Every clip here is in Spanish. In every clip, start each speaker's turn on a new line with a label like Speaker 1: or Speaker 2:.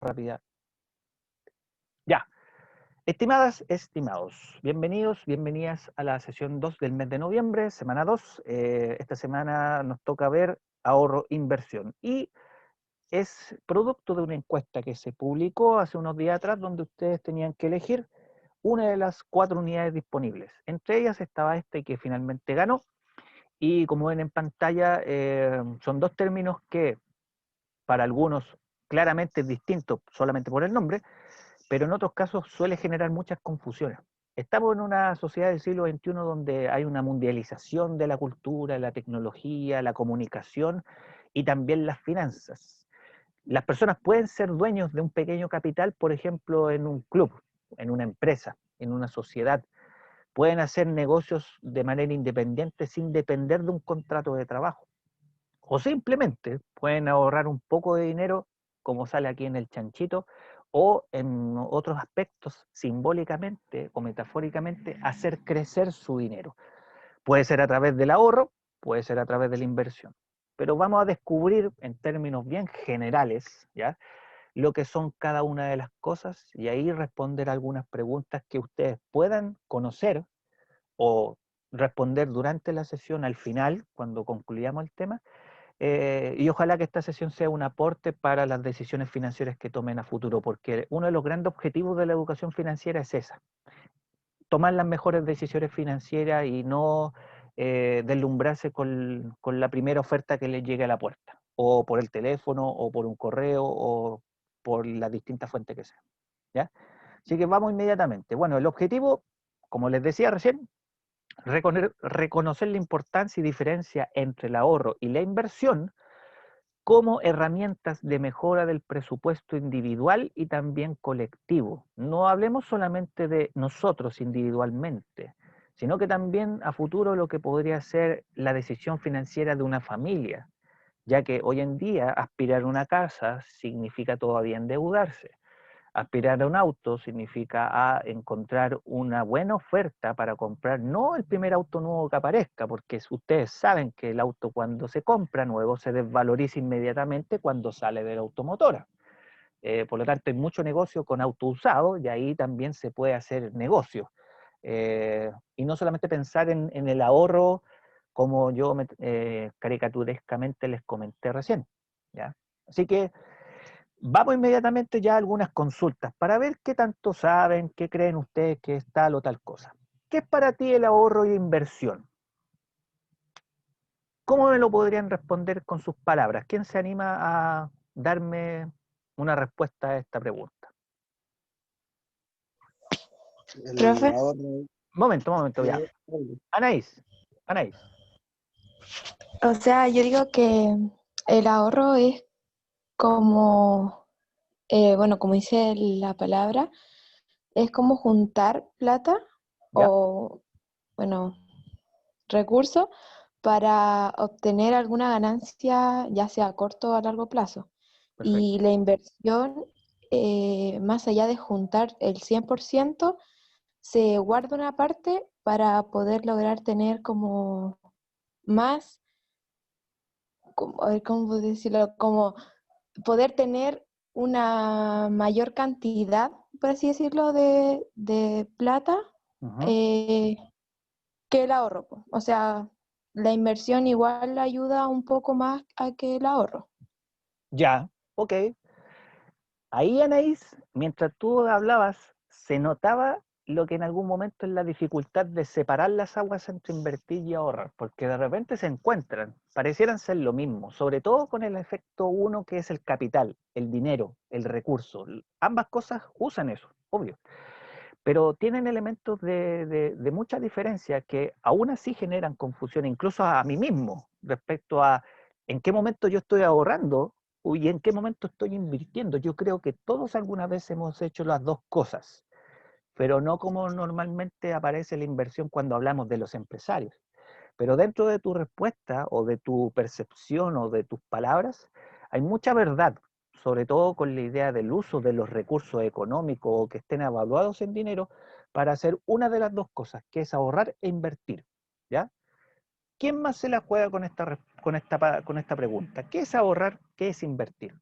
Speaker 1: rápida. Ya. Estimadas, estimados, bienvenidos, bienvenidas a la sesión 2 del mes de noviembre, semana 2. Esta semana nos toca ver ahorro, inversión. Y es producto de una encuesta que se publicó hace unos días atrás, donde ustedes tenían que elegir una de las 4 unidades disponibles. Entre ellas estaba esta que finalmente ganó. Y como ven en pantalla, son dos términos que para algunos claramente es distinto solamente por el nombre, pero en otros casos suele generar muchas confusiones. Estamos en una sociedad del siglo XXI donde hay una mundialización de la cultura, la tecnología, la comunicación y también las finanzas. Las personas pueden ser dueños de un pequeño capital, por ejemplo, en un club, en una empresa, en una sociedad. Pueden hacer negocios de manera independiente sin depender de un contrato de trabajo. O simplemente pueden ahorrar un poco de dinero, como sale aquí en el chanchito, o en otros aspectos, simbólicamente o metafóricamente, hacer crecer su dinero. Puede ser a través del ahorro, puede ser a través de la inversión. Pero vamos a descubrir en términos bien generales, ¿ya?, lo que son cada una de las cosas y ahí responder algunas preguntas que ustedes puedan conocer o responder durante la sesión al final, cuando concluyamos el tema, y ojalá que esta sesión sea un aporte para las decisiones financieras que tomen a futuro, porque uno de los grandes objetivos de la educación financiera es esa, tomar las mejores decisiones financieras y no deslumbrarse con la primera oferta que les llegue a la puerta, o por el teléfono, o por un correo, o por las distintas fuentes que sean, ¿ya? Así que vamos inmediatamente. Bueno, el objetivo, como les decía recién, reconocer la importancia y diferencia entre el ahorro y la inversión como herramientas de mejora del presupuesto individual y también colectivo. No hablemos solamente de nosotros individualmente, sino que también a futuro lo que podría ser la decisión financiera de una familia, ya que hoy en día aspirar a una casa significa todavía endeudarse. Aspirar a un auto significa a encontrar una buena oferta para comprar, no el primer auto nuevo que aparezca, porque ustedes saben que el auto cuando se compra nuevo se desvaloriza inmediatamente cuando sale de la automotora. Por lo tanto, hay mucho negocio con auto usado y ahí también se puede hacer negocio. Y no solamente pensar en el ahorro como yo caricaturescamente les comenté recién, ¿ya? Así que vamos inmediatamente ya a algunas consultas para ver qué tanto saben, qué creen ustedes que es tal o tal cosa. ¿Qué es para ti el ahorro y inversión? ¿Cómo me lo podrían responder con sus palabras? ¿Quién se anima a darme una respuesta a esta pregunta?
Speaker 2: El
Speaker 3: Profe,
Speaker 2: ahorro.
Speaker 1: Momento, ya. Anaís, Anaís.
Speaker 3: o sea, yo digo que el ahorro es como, bueno, como dice la palabra, es como juntar plata
Speaker 1: ¿Ya?
Speaker 3: o, bueno, recursos para obtener alguna ganancia, ya sea a corto o a largo plazo. Y
Speaker 1: Perfecto.
Speaker 3: la inversión, más allá de juntar el 100%, se guarda una parte para poder lograr tener como más, como, a ver, ¿cómo puedo decirlo? Como poder tener una mayor cantidad, por así decirlo, de plata
Speaker 1: Ujú.
Speaker 3: eh, que el ahorro, po. O sea, la inversión igual ayuda un poco más a que el ahorro.
Speaker 1: Ya, ok. Ahí, Anaís, mientras tú hablabas, se notaba lo que en algún momento es la dificultad de separar las aguas entre invertir y ahorrar, porque de repente se encuentran, parecieran ser lo mismo, sobre todo con el efecto uno que es el capital, el dinero, el recurso. Ambas cosas usan eso, obvio, pero tienen elementos de mucha diferencia que aún así generan confusión, incluso a mí mismo, respecto a en qué momento yo estoy ahorrando y en qué momento estoy invirtiendo. Yo creo que todos alguna vez hemos hecho las dos cosas, pero no como normalmente aparece la inversión cuando hablamos de los empresarios. Pero dentro de tu respuesta o de tu percepción o de tus palabras, hay mucha verdad, sobre todo con la idea del uso de los recursos económicos o que estén evaluados en dinero para hacer una de las dos cosas, que es ahorrar e invertir, ¿ya? ¿Quién más se la juega con esta pregunta? ¿Qué es ahorrar? ¿Qué es invertir?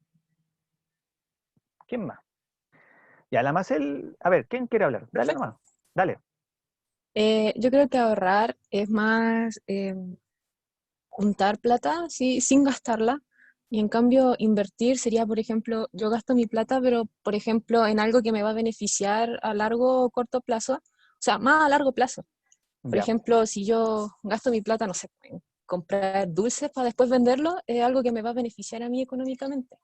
Speaker 1: ¿Quién más? Ya, la Macel, a ver, ¿quién quiere hablar? Dale
Speaker 2: Perfecto.
Speaker 1: nomás, dale.
Speaker 2: Yo creo que ahorrar es más juntar plata sí, sin gastarla. Y en cambio, invertir sería, por ejemplo, yo gasto mi plata, pero por ejemplo, en algo que me va a beneficiar a largo o corto plazo, o sea, más a largo plazo. Por
Speaker 1: Ya,
Speaker 2: ejemplo, si yo gasto mi plata, no sé, en comprar dulces para después venderlo, es algo que me va a beneficiar a mí económicamente.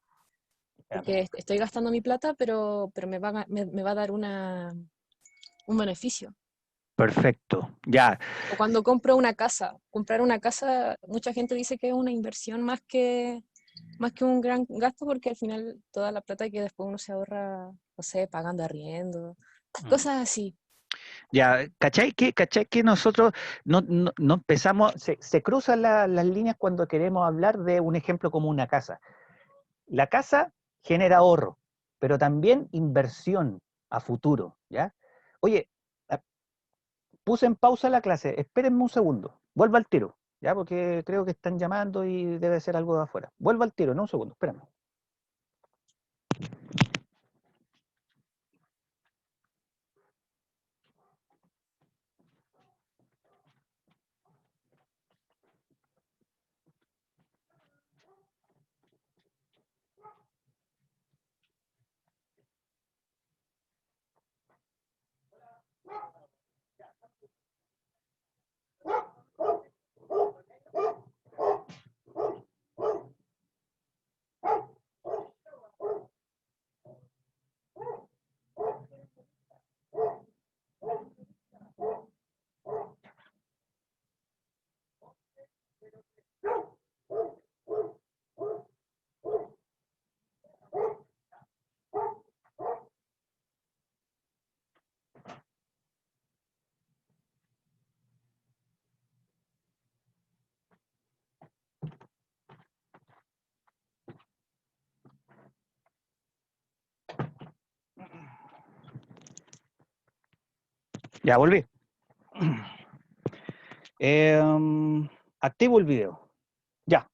Speaker 1: ya.
Speaker 2: Porque estoy gastando mi plata, pero me va a dar un beneficio.
Speaker 1: Perfecto, ya.
Speaker 2: O cuando compro una casa, comprar una casa, mucha gente dice que es una inversión más que un gran gasto, porque al final toda la plata que después uno se ahorra, no sé, pagando arriendo,
Speaker 1: Mm.
Speaker 2: cosas así.
Speaker 1: Ya, cachai que nosotros no empezamos, se cruzan las líneas cuando queremos hablar de un ejemplo como una casa. La casa genera ahorro, pero también inversión a futuro, ¿ya? Oye, a- puse en pausa la clase, espérenme un segundo, vuelvo al tiro, ¿ya? Porque creo que están llamando y debe ser algo de afuera. Vuelvo al tiro, no un segundo, espérenme. Ya, volví. Activo el video. Ya,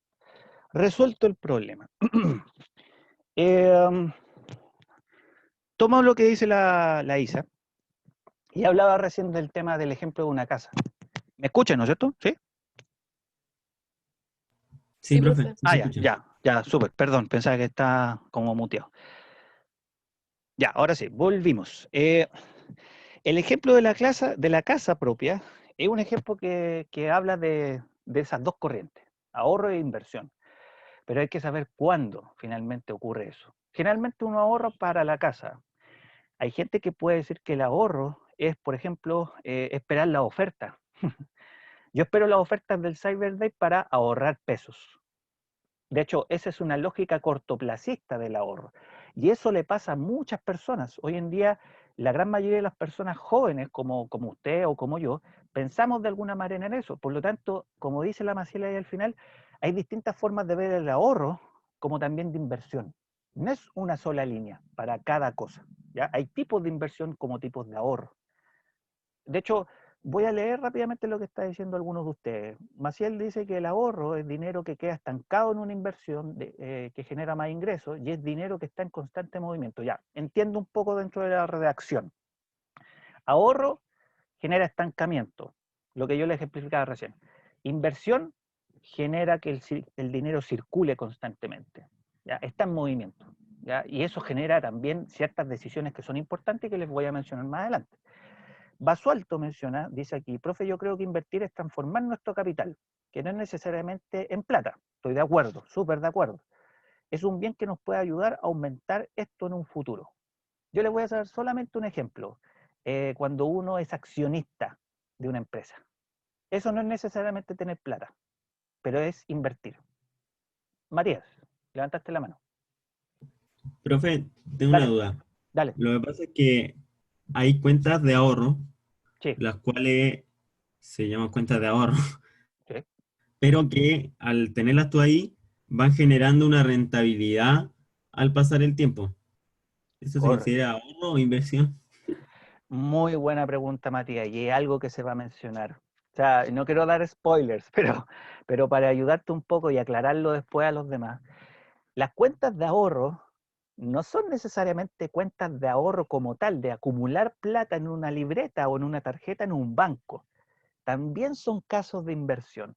Speaker 1: resuelto el problema. Em, Tomo lo que dice la Isa y hablaba recién del tema del ejemplo de una casa. ¿Me escuchan, no es cierto? ¿Sí?
Speaker 4: Sí,
Speaker 2: Sí,
Speaker 4: profe,
Speaker 2: profe.
Speaker 4: sí se
Speaker 1: Ya,
Speaker 4: escucha.
Speaker 1: ya, súper, perdón, pensaba que está como muteado. Ya, ahora sí, volvimos. El ejemplo de la casa propia es un ejemplo que habla de esas dos corrientes, ahorro e inversión. Pero hay que saber cuándo finalmente ocurre eso. Generalmente uno ahorra para la casa. Hay gente que puede decir que el ahorro es, por ejemplo, esperar la oferta. Yo espero las ofertas del Cyber Day para ahorrar pesos. De hecho, esa es una lógica cortoplacista del ahorro. Y eso le pasa a muchas personas. Hoy en día, la gran mayoría de las personas jóvenes, como usted o como yo, pensamos de alguna manera en eso. Por lo tanto, como dice la Maciel ahí al final, hay distintas formas de ver el ahorro como también de inversión. No es una sola línea para cada cosa. ¿Ya? Hay tipos de inversión como tipos de ahorro. De hecho, voy a leer rápidamente lo que está diciendo algunos de ustedes. Maciel dice que el ahorro es dinero que queda estancado en una inversión que genera más ingresos y es dinero que está en constante movimiento. Ya, entiendo un poco dentro de la redacción. Ahorro genera estancamiento, lo que yo les ejemplificaba recién. Inversión genera que el dinero circule constantemente. ¿Ya? Está en movimiento. ¿Ya? Y eso genera también ciertas decisiones que son importantes y que les voy a mencionar más adelante. Basualto menciona, dice aquí, profe, yo creo que invertir es transformar nuestro capital, que no es necesariamente en plata. Estoy de acuerdo, súper de acuerdo. Es un bien que nos puede ayudar a aumentar esto en un futuro. Yo les voy a dar solamente un ejemplo. Cuando uno es accionista de una empresa. Eso no es necesariamente tener plata, pero es invertir. Matías, levantaste la mano.
Speaker 4: Profe, tengo una
Speaker 1: Dale,
Speaker 4: duda.
Speaker 1: dale.
Speaker 4: Lo que pasa es que hay cuentas de ahorro,
Speaker 1: Sí,
Speaker 4: las cuales se llaman cuentas de ahorro,
Speaker 1: sí.
Speaker 4: pero que al tenerlas tú ahí van generando una rentabilidad al pasar el tiempo. ¿Eso se
Speaker 1: Correcto.
Speaker 4: considera ahorro o inversión?
Speaker 1: Muy buena pregunta, Matías, y es algo que se va a mencionar. O sea, no quiero dar spoilers, pero para ayudarte un poco y aclararlo después a los demás, las cuentas de ahorro no son necesariamente cuentas de ahorro como tal, de acumular plata en una libreta o en una tarjeta en un banco. También son casos de inversión,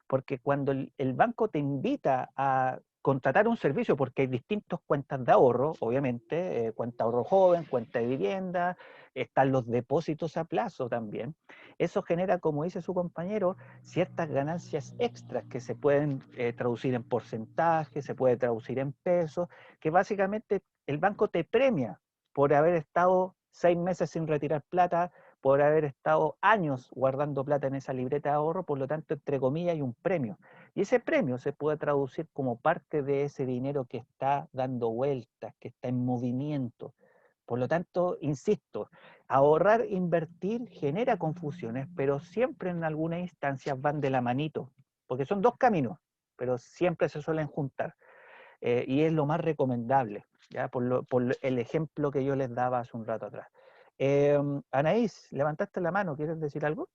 Speaker 1: porque cuando el banco te invita a contratar un servicio, porque hay distintas cuentas de ahorro, obviamente, cuenta ahorro joven, cuenta de vivienda, están los depósitos a plazo también. Eso genera, como dice su compañero, ciertas ganancias extras que se pueden traducir en porcentaje, se puede traducir en pesos, que básicamente el banco te premia por haber estado 6 meses sin retirar plata, por haber estado años guardando plata en esa libreta de ahorro, por lo tanto, entre comillas, hay un premio. Y ese premio se puede traducir como parte de ese dinero que está dando vueltas, que está en movimiento. Por lo tanto, insisto, ahorrar, invertir genera confusiones, pero siempre en algunas instancias van de la manito, porque son dos caminos, pero siempre se suelen juntar. Y es lo más recomendable, ¿ya? Por el ejemplo que yo les daba hace un rato atrás. Anaís, levantaste la mano, ¿quieres decir algo?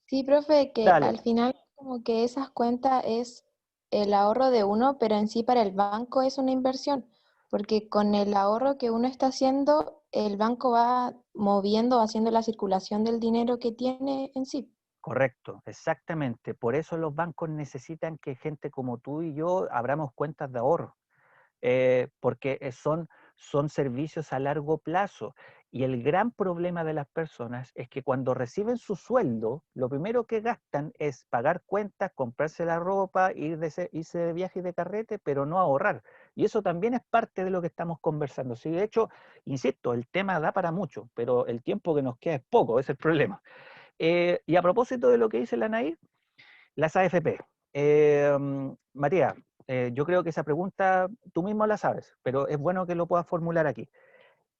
Speaker 3: Sí, profe, que
Speaker 1: Dale.
Speaker 3: al final como que esas cuentas es el ahorro de uno, pero en sí para el banco es una inversión, porque con el ahorro que uno está haciendo, el banco va moviendo, haciendo la circulación del dinero que tiene en sí.
Speaker 1: Correcto, exactamente. Por eso los bancos necesitan que gente como tú y yo abramos cuentas de ahorro. Porque son servicios a largo plazo. Y el gran problema de las personas es que cuando reciben su sueldo, lo primero que gastan es pagar cuentas, comprarse la ropa, irse de viaje y de carrete, pero no ahorrar. Y eso también es parte de lo que estamos conversando. Sí, de hecho, insisto, el tema da para mucho, pero el tiempo que nos queda es poco, ese es el problema. Y a propósito de lo que dice la Nair, las AFP. Matías, yo creo que esa pregunta tú mismo la sabes, pero es bueno que lo puedas formular aquí,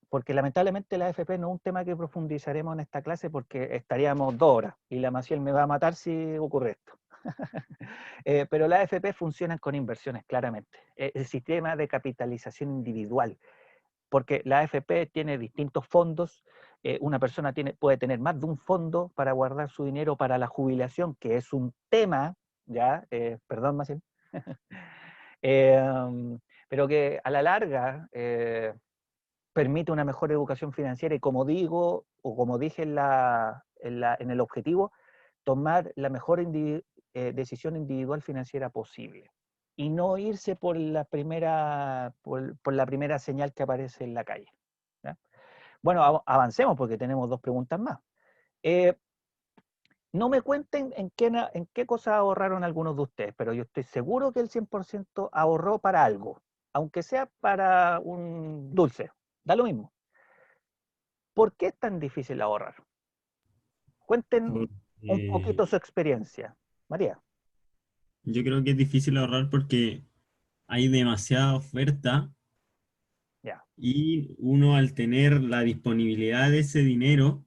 Speaker 1: porque lamentablemente la AFP no es un tema que profundizaremos en esta clase porque estaríamos 2 horas y la Maciel me va a matar si ocurre esto. Pero las AFP funcionan con inversiones, claramente. El sistema de capitalización individual, porque la AFP tiene distintos fondos. Una persona puede tener más de un fondo para guardar su dinero para la jubilación, que es un tema, ya, perdón, Maciel, eh, pero que a la larga permite una mejor educación financiera y, como digo, o como dije en el objetivo, tomar la mejor decisión individual financiera posible y no irse por la primera señal que aparece en la calle, ¿ya? Bueno, avancemos porque tenemos 2 preguntas más. Eh, no me cuenten en qué cosa ahorraron algunos de ustedes, pero yo estoy seguro que el 100% ahorró para algo, aunque sea para un dulce, da lo mismo. ¿Por qué es tan difícil ahorrar? Cuenten un
Speaker 4: Porque
Speaker 1: poquito su experiencia. María.
Speaker 4: yo creo que es difícil ahorrar porque hay demasiada oferta
Speaker 1: Ya.
Speaker 4: y uno al tener la disponibilidad de ese dinero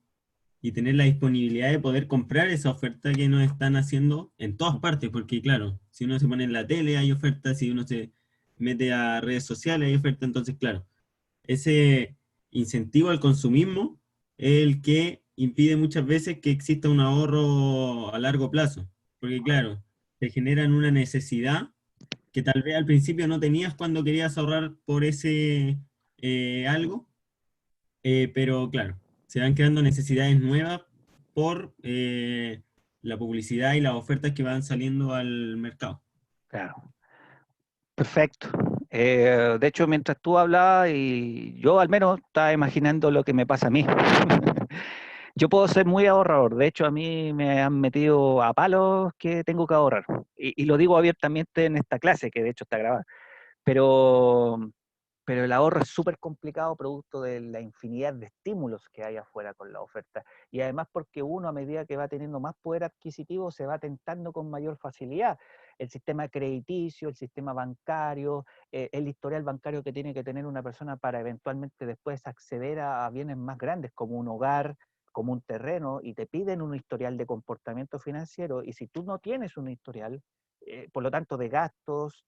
Speaker 4: y tener la disponibilidad de poder comprar esa oferta que nos están haciendo en todas partes, porque claro, si uno se pone en la tele hay ofertas, si uno se mete a redes sociales hay ofertas, entonces claro, ese incentivo al consumismo es el que impide muchas veces que exista un ahorro a largo plazo, porque claro, te generan una necesidad que tal vez al principio no tenías cuando querías ahorrar por ese algo, pero claro, se van creando necesidades nuevas por la publicidad y las ofertas que van saliendo al mercado.
Speaker 1: Claro. Perfecto. De hecho, mientras tú hablabas, y yo al menos estaba imaginando lo que me pasa a mí. Yo puedo ser muy ahorrador. De hecho, a mí me han metido a palos que tengo que ahorrar. Y lo digo abiertamente en esta clase, que de hecho está grabada. Pero, pero el ahorro es súper complicado producto de la infinidad de estímulos que hay afuera con la oferta. Y además porque uno, a medida que va teniendo más poder adquisitivo, se va tentando con mayor facilidad. El sistema crediticio, el sistema bancario, el historial bancario que tiene que tener una persona para eventualmente después acceder a bienes más grandes como un hogar, como un terreno, y te piden un historial de comportamiento financiero. Y si tú no tienes un historial, por lo tanto, de gastos,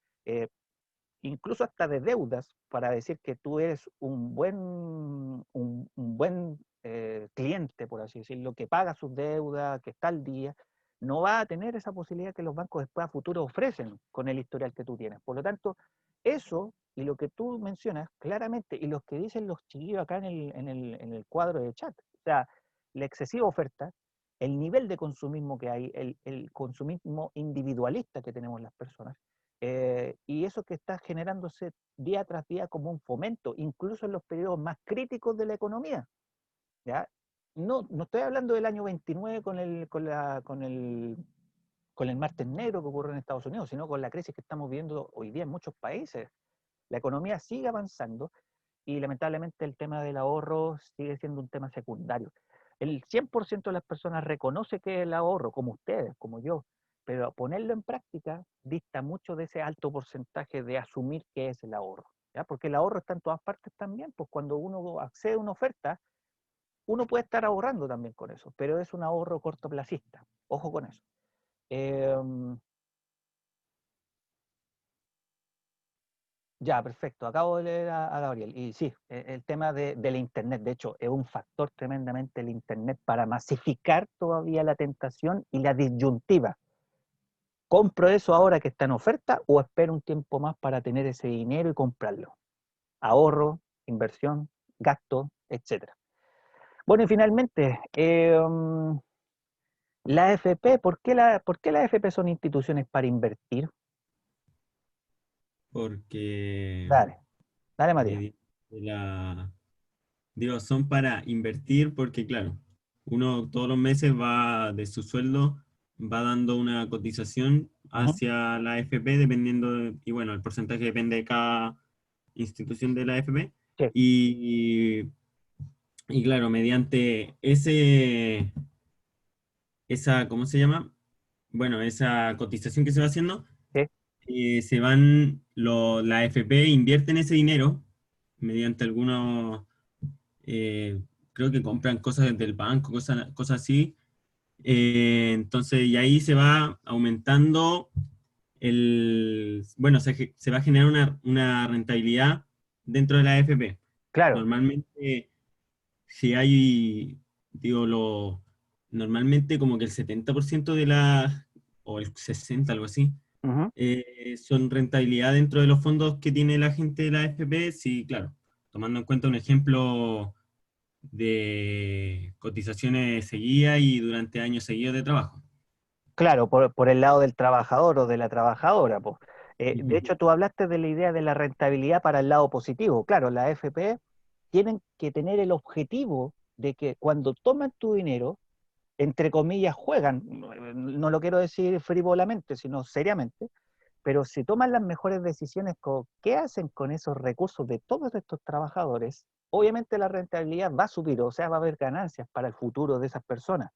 Speaker 1: incluso hasta de deudas, para decir que tú eres un buen cliente, por así decirlo, que paga sus deudas, que está al día, no va a tener esa posibilidad que los bancos después a futuro ofrecen con el historial que tú tienes. Por lo tanto, eso y lo que tú mencionas claramente, y los que dicen los chiquillos acá en el cuadro de chat, o sea, la excesiva oferta, el nivel de consumismo que hay, el consumismo individualista que tenemos las personas, y eso que está generándose día tras día como un fomento, incluso en los periodos más críticos de la economía, ¿ya? No estoy hablando del año 29 con el martes negro que ocurre en Estados Unidos, sino con la crisis que estamos viendo hoy día en muchos países. La economía sigue avanzando y lamentablemente el tema del ahorro sigue siendo un tema secundario. El 100% de las personas reconoce que el ahorro, como ustedes, como yo, pero ponerlo en práctica dista mucho de ese alto porcentaje de asumir qué es el ahorro, ¿ya? Porque el ahorro está en todas partes también, pues cuando uno accede a una oferta, uno puede estar ahorrando también con eso, pero es un ahorro cortoplacista, ojo con eso. Ya, perfecto. Acabo de leer a Gabriel. Y sí, el tema del Internet, de hecho, es un factor tremendamente el Internet para masificar todavía la tentación y la disyuntiva. ¿Compro eso ahora que está en oferta o espero un tiempo más para tener ese dinero y comprarlo? Ahorro, inversión, gasto, etc. Bueno, y finalmente, la AFP, ¿por qué las AFP son instituciones para invertir?
Speaker 4: Porque
Speaker 1: Dale, dale, Matías.
Speaker 4: mediante la, digo, son para invertir porque, claro, uno todos los meses va de su sueldo, va dando una cotización
Speaker 1: Ujú,
Speaker 4: hacia la AFP dependiendo, y bueno, el porcentaje depende de cada institución de la AFP.
Speaker 1: sí,
Speaker 4: Y, y claro, mediante esa, ¿cómo se llama? Bueno, esa cotización que se va haciendo,
Speaker 1: sí,
Speaker 4: la AFP invierte en ese dinero mediante algunos creo que compran cosas del banco, cosas así. Entonces, y ahí se va aumentando bueno, se va a generar una rentabilidad dentro de la AFP.
Speaker 1: claro.
Speaker 4: Normalmente, si hay, digo, normalmente como que el 70% o el 60%, algo así,
Speaker 1: Ujú.
Speaker 4: son rentabilidad dentro de los fondos que tiene la gente de la AFP, sí, claro, tomando en cuenta un ejemplo de cotizaciones seguidas y durante años seguidos de trabajo.
Speaker 1: Claro, por el lado del trabajador o de la trabajadora, po. De
Speaker 4: Ujú.
Speaker 1: hecho, tú hablaste de la idea de la rentabilidad para el lado positivo. Claro, las AFP tienen que tener el objetivo de que cuando toman tu dinero, entre comillas, juegan, no lo quiero decir frivolamente, sino seriamente, pero si toman las mejores decisiones, ¿qué hacen con esos recursos de todos estos trabajadores? Obviamente la rentabilidad va a subir, o sea, va a haber ganancias para el futuro de esas personas.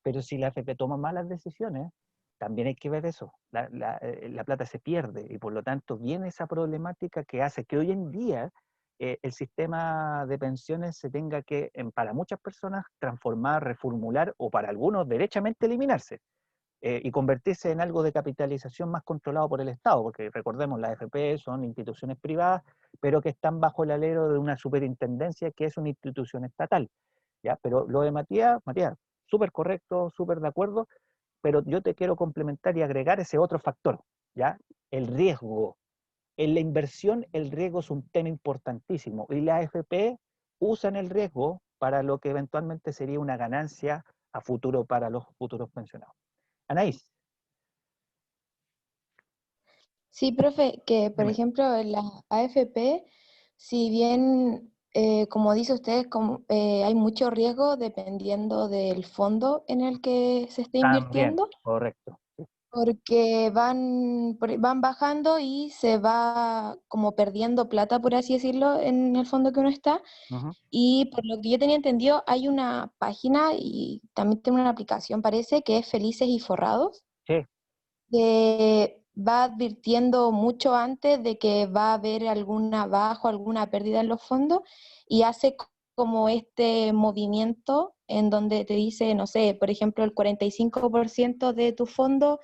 Speaker 1: Pero si la AFP toma malas decisiones, también hay que ver eso. La plata se pierde y por lo tanto viene esa problemática que hace que hoy en día el sistema de pensiones se tenga que, para muchas personas, transformar, reformular o para algunos derechamente eliminarse y convertirse en algo de capitalización más controlado por el Estado, porque recordemos, las AFP son instituciones privadas, pero que están bajo el alero de una superintendencia que es una institución estatal. ¿Ya? Pero lo de Matías, súper correcto, súper de acuerdo, pero yo te quiero complementar y agregar ese otro factor, ¿ya? El riesgo. En la inversión el riesgo es un tema importantísimo y la AFP usan el riesgo para lo que eventualmente sería una ganancia a futuro para los futuros pensionados. Anaís,
Speaker 3: Sí, profe, que por
Speaker 1: dime.
Speaker 3: ejemplo en la AFP, si bien, como dice usted, hay mucho riesgo dependiendo del fondo en el que se esté
Speaker 1: También,
Speaker 3: invirtiendo,
Speaker 1: correcto.
Speaker 3: porque van bajando y se va como perdiendo plata, por así decirlo, en el fondo que uno está.
Speaker 1: Ujú.
Speaker 3: Y por lo que yo tenía entendido, hay una página y también tiene una aplicación, parece, que es Felices y Forrados,
Speaker 1: Sí,
Speaker 3: que va advirtiendo mucho antes de que va a haber alguna baja o alguna pérdida en los fondos y hace como este movimiento en donde te dice, no sé, por ejemplo, el 45% de tu fondo,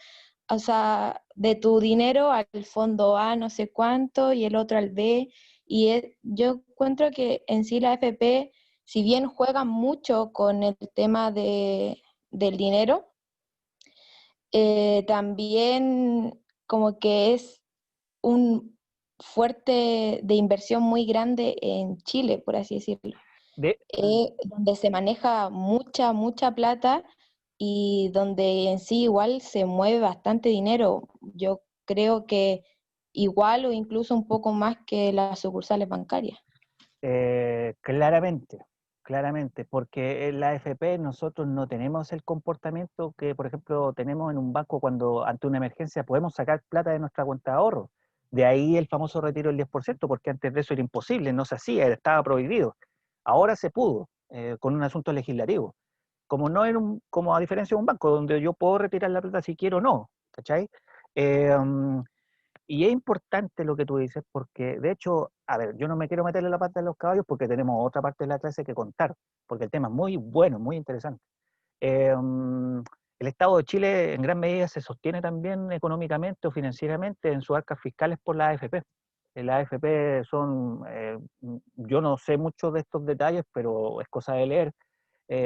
Speaker 3: o sea, de tu dinero al fondo A no sé cuánto y el otro al B. Y yo encuentro que en sí la FP, si bien juega mucho con el tema del dinero, también como que es un fuerte de inversión muy grande en Chile, por así decirlo,
Speaker 1: De,
Speaker 3: donde se maneja mucha plata y donde en sí igual se mueve bastante dinero. Yo creo que igual o incluso un poco más que las sucursales bancarias.
Speaker 1: Claramente, claramente, porque en la AFP nosotros no tenemos el comportamiento que, por ejemplo, tenemos en un banco cuando ante una emergencia podemos sacar plata de nuestra cuenta de ahorro. De ahí el famoso retiro del 10%, porque antes de eso era imposible, no se hacía, estaba prohibido. Ahora se pudo, con un asunto legislativo. Como no en como a diferencia de un banco, donde yo puedo retirar la plata si quiero o no, ¿cachai? Y es importante lo que tú dices, porque de hecho, a ver, yo no me quiero meterle la pata de los caballos porque tenemos otra parte de la clase que contar, porque el tema es muy bueno, muy interesante. El Estado de Chile en gran medida se sostiene también económicamente o financieramente en sus arcas fiscales por la AFP. La AFP son, yo no sé mucho de estos detalles, pero es cosa de leer.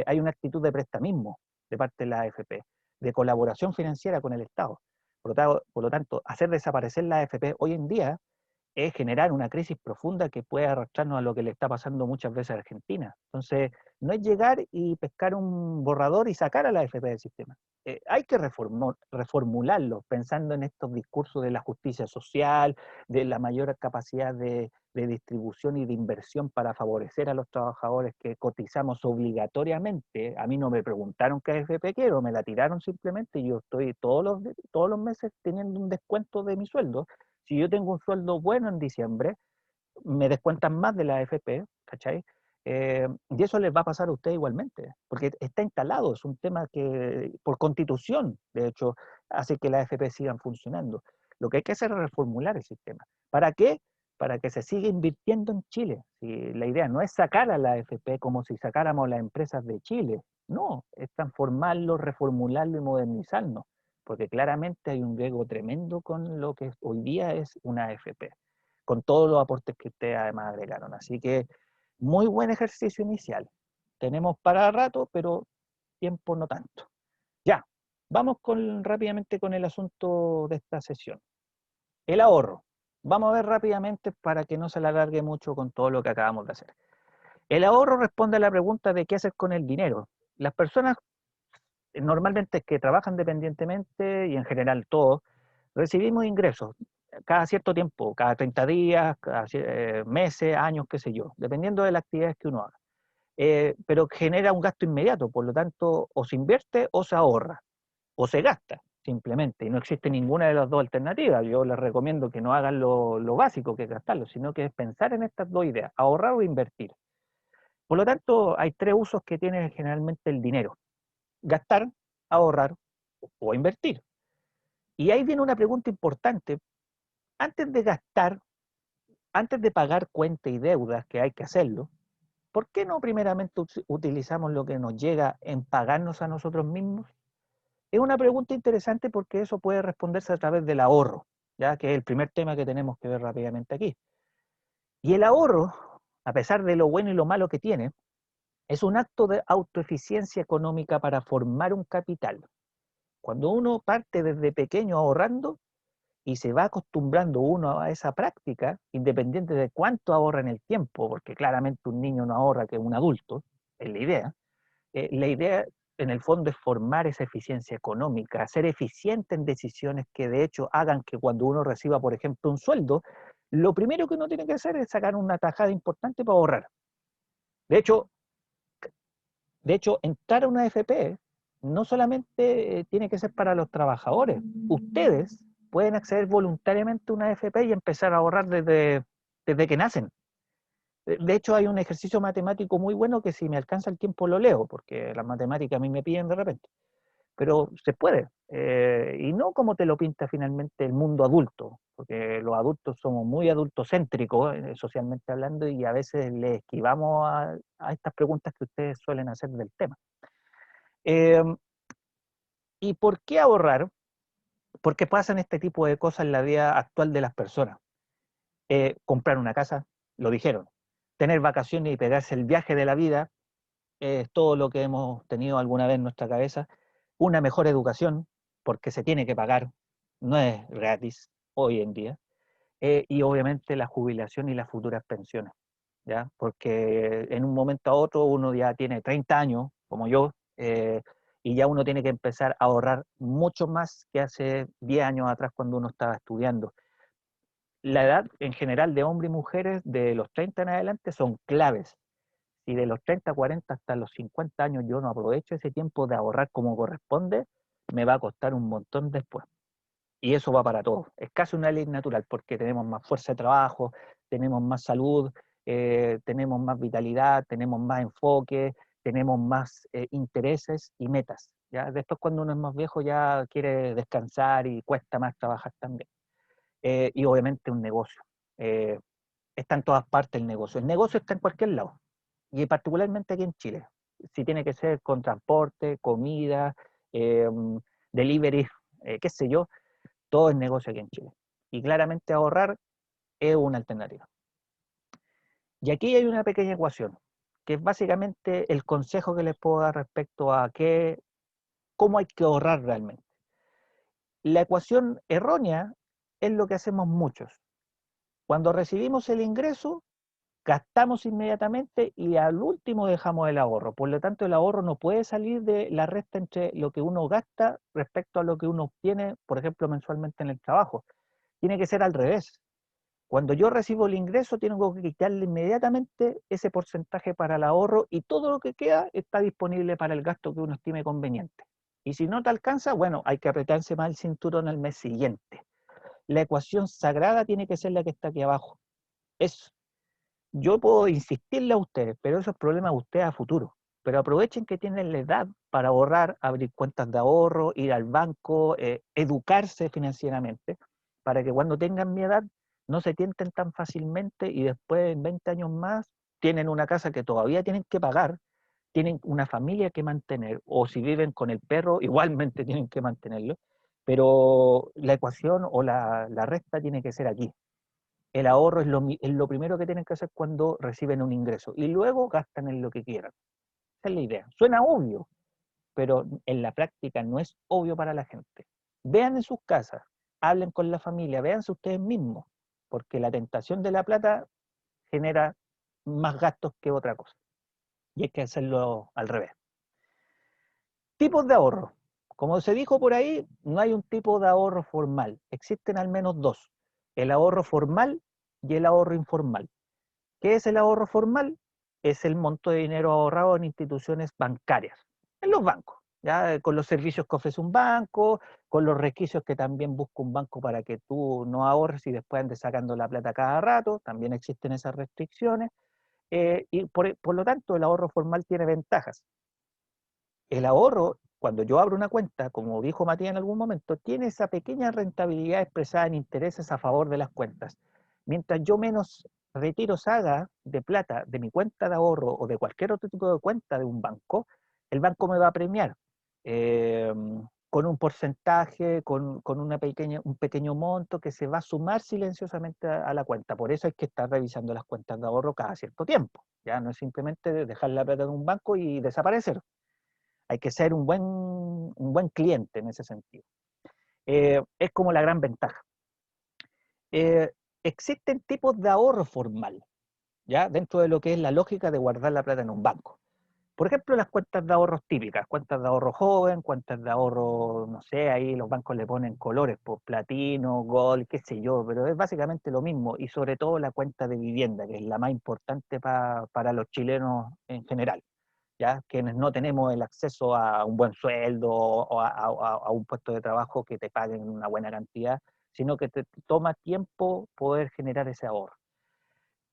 Speaker 1: Hay una actitud de prestamismo de parte de la AFP, de colaboración financiera con el Estado. Por lo tanto, hacer desaparecer la AFP hoy en día es generar una crisis profunda que puede arrastrarnos a lo que le está pasando muchas veces a Argentina. Entonces, no es llegar y pescar un borrador y sacar a la AFP del sistema. Hay que reformularlo, pensando en estos discursos de la justicia social, de la mayor capacidad de distribución y de inversión para favorecer a los trabajadores que cotizamos obligatoriamente. A mí no me preguntaron qué AFP quiero, me la tiraron simplemente y yo estoy todos los meses teniendo un descuento de mi sueldo. Si yo tengo un sueldo bueno en diciembre, me descuentan más de la AFP, ¿cachai? Y eso les va a pasar a usted igualmente, porque está instalado, es un tema que por constitución, de hecho, hace que la AFP sigan funcionando. Lo que hay que hacer es reformular el sistema. ¿Para qué? Para que se siga invirtiendo en Chile. Si la idea no es sacar a la AFP como si sacáramos las empresas de Chile, no, es transformarlo, reformularlo y modernizarlo, porque claramente hay un riesgo tremendo con lo que hoy día es una AFP, con todos los aportes que ustedes además agregaron. Así que muy buen ejercicio inicial. Tenemos para rato, pero tiempo no tanto. Ya, vamos rápidamente con el asunto de esta sesión. El ahorro. Vamos a ver rápidamente para que no se alargue mucho con todo lo que acabamos de hacer. El ahorro responde a la pregunta de qué hacer con el dinero. Las personas normalmente que trabajan dependientemente y en general todos, recibimos ingresos cada cierto tiempo, cada 30 días, cada meses, años, qué sé yo, dependiendo de las actividades que uno haga. Pero genera un gasto inmediato, por lo tanto, o se invierte o se ahorra, o se gasta, simplemente, y no existe ninguna de las dos alternativas. Yo les recomiendo que no hagan lo básico, que es gastarlo, sino que es pensar en estas dos ideas, ahorrar o invertir. Por lo tanto, hay tres usos que tiene generalmente el dinero: gastar, ahorrar o invertir. Y ahí viene una pregunta importante. Antes de gastar, antes de pagar cuentas y deudas, que hay que hacerlo, ¿por qué no primeramente utilizamos lo que nos llega en pagarnos a nosotros mismos? Es una pregunta interesante porque eso puede responderse a través del ahorro, ya que es el primer tema que tenemos que ver rápidamente aquí. Y el ahorro, a pesar de lo bueno y lo malo que tiene, es un acto de autoeficiencia económica para formar un capital. Cuando uno parte desde pequeño ahorrando y se va acostumbrando uno a esa práctica, independiente de cuánto ahorra en el tiempo, porque claramente un niño no ahorra que un adulto, es la idea en el fondo es formar esa eficiencia económica, ser eficiente en decisiones que de hecho hagan que cuando uno reciba, por ejemplo, un sueldo, lo primero que uno tiene que hacer es sacar una tajada importante para ahorrar. De hecho, entrar a una AFP no solamente tiene que ser para los trabajadores. Ustedes pueden acceder voluntariamente a una AFP y empezar a ahorrar desde que nacen. De hecho, hay un ejercicio matemático muy bueno que si me alcanza el tiempo lo leo, porque las matemáticas a mí me piden de repente. Pero se puede. Y no como te lo pinta finalmente el mundo adulto, porque los adultos somos muy adultocéntricos, socialmente hablando, y a veces le esquivamos a estas preguntas que ustedes suelen hacer del tema. ¿Y por qué ahorrar? Porque pasan este tipo de cosas en la vida actual de las personas. Comprar una casa, lo dijeron. Tener vacaciones y pegarse el viaje de la vida, es todo lo que hemos tenido alguna vez en nuestra cabeza. Una mejor educación, porque se tiene que pagar, no es gratis hoy en día. y obviamente la jubilación y las futuras pensiones, ¿ya? Porque en un momento a otro uno ya tiene 30 años, como yo, y ya uno tiene que empezar a ahorrar mucho más que hace 10 años atrás cuando uno estaba estudiando. La edad en general de hombres y mujeres de los 30 en adelante son claves. Si de los 30, 40 hasta los 50 años yo no aprovecho ese tiempo de ahorrar como corresponde, me va a costar un montón después. Y eso va para todos. Es casi una ley natural porque tenemos más fuerza de trabajo, tenemos más salud, tenemos más vitalidad, tenemos más enfoque, tenemos más intereses y metas. ¿Ya? Después cuando uno es más viejo ya quiere descansar y cuesta más trabajar también. Y obviamente un negocio. Está en todas partes el negocio. El negocio está en cualquier lado. Y particularmente aquí en Chile. Si tiene que ser con transporte, comida, eh, delivery, qué sé yo, todo es negocio aquí en Chile. Y claramente ahorrar es una alternativa. Y aquí hay una pequeña ecuación, que es básicamente el consejo que les puedo dar respecto a cómo hay que ahorrar realmente. La ecuación errónea es lo que hacemos muchos. Cuando recibimos el ingreso, gastamos inmediatamente y al último dejamos el ahorro. Por lo tanto, el ahorro no puede salir de la resta entre lo que uno gasta respecto a lo que uno obtiene, por ejemplo, mensualmente en el trabajo. Tiene que ser al revés. Cuando yo recibo el ingreso, tengo que quitarle inmediatamente ese porcentaje para el ahorro y todo lo que queda está disponible para el gasto que uno estime conveniente. Y si no te alcanza, bueno, hay que apretarse más el cinturón al mes siguiente. La ecuación sagrada tiene que ser la que está aquí abajo. Yo puedo insistirle a ustedes, pero eso es problema de ustedes a futuro. Pero aprovechen que tienen la edad para ahorrar, abrir cuentas de ahorro, ir al banco, educarse financieramente, para que cuando tengan mi edad no se tienten tan fácilmente y después en 20 años más tienen una casa que todavía tienen que pagar, tienen una familia que mantener, o si viven con el perro, igualmente tienen que mantenerlo, pero la ecuación o la resta tiene que ser aquí. El ahorro es lo primero que tienen que hacer cuando reciben un ingreso y luego gastan en lo que quieran. Esa es la idea. Suena obvio, pero en la práctica no es obvio para la gente. Vean en sus casas, hablen con la familia, véanse ustedes mismos, porque la tentación de la plata genera más gastos que otra cosa. Y hay que hacerlo al revés. Tipos de ahorro. Como se dijo por ahí, no hay un tipo de ahorro formal. Existen al menos dos. El ahorro formal y el ahorro informal. ¿Qué es el ahorro formal? Es el monto de dinero ahorrado en instituciones bancarias, en los bancos, ¿ya? Con los servicios que ofrece un banco, con los requisitos que también busca un banco para que tú no ahorres y después andes sacando la plata cada rato, también existen esas restricciones, y por lo tanto el ahorro formal tiene ventajas. El ahorro, cuando yo abro una cuenta, como dijo Matías en algún momento, tiene esa pequeña rentabilidad expresada en intereses a favor de las cuentas. Mientras yo menos retiros haga de plata de mi cuenta de ahorro o de cualquier otro tipo de cuenta de un banco, el banco me va a premiar eh, con un porcentaje, con un pequeño monto que se va a sumar silenciosamente a la cuenta. Por eso hay que estar revisando las cuentas de ahorro cada cierto tiempo. Ya no es simplemente dejar la plata en un banco y desaparecer. Hay que ser un buen cliente en ese sentido. Es como la gran ventaja. Existen tipos de ahorro formal, ¿ya? Dentro de lo que es la lógica de guardar la plata en un banco. Por ejemplo, las cuentas de ahorros típicas, cuentas de ahorro joven, cuentas de ahorro, no sé, ahí los bancos le ponen colores, por platino, gold, qué sé yo, pero es básicamente lo mismo, y sobre todo la cuenta de vivienda, que es la más importante para los chilenos en general. ¿Ya? Quienes no tenemos el acceso a un buen sueldo o a un puesto de trabajo que te paguen una buena cantidad, sino que te toma tiempo poder generar ese ahorro.